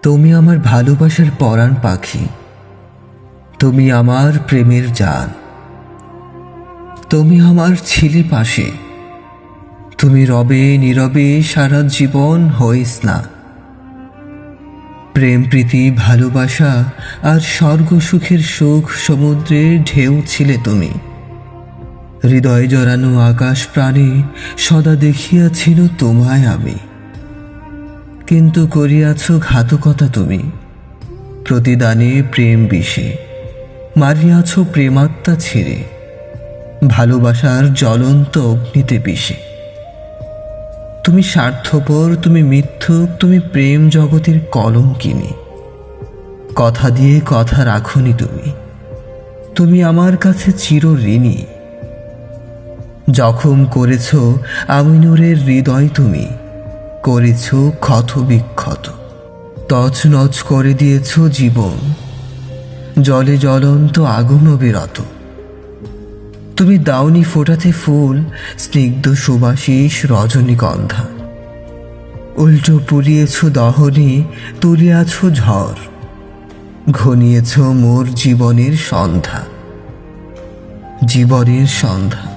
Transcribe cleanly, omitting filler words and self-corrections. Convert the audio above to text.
তুমি আমার ভালোবাসার পরাণ পাখি, তুমি আমার প্রেমের জান। তুমি আমার ছিলে পাশে, তুমি রবে নীরবে সারা জীবন হইস না। প্রেম প্রীতি ভালোবাসা আর স্বর্গ সুখের সুখ সমুদ্রের ঢেউ ছিলে তুমি। হৃদয় জড়ানো আকাশ প্রাণে সদা দেখিয়াছিল তোমায় আমি। কিন্তু করিয়াছ ঘাতকতা তুমি, প্রতিদানে প্রেম বিষে মারিয়াছ প্রেমাত্মা ছিঁড়ে, ভালোবাসার জ্বলন্ত অগ্নিতে বিষে। তুমি স্বার্থপর, তুমি মিথ্যুক, তুমি প্রেম জগতের কলঙ্কিনী। কথা দিয়ে কথা রাখনি তুমি, তুমি আমার কাছে চির ঋণী। জখম করেছ আমিনুরের হৃদয়, তুমি করেছ ক্ষত বিক্ষত। তছনছ করে দিয়েছ জীবন, জলে জ্বলন্ত আগুন বিরত। তুমি দাওনি ফোটাতে ফুল, স্নিগ্ধ সুবাসিস রজনীগন্ধা। উল্টো পুড়িয়েছ দহনে, তুলিয়াছ ঝড়, ঘনিয়েছ মোর জীবনের সন্ধ্যা, জীবনের সন্ধ্যা।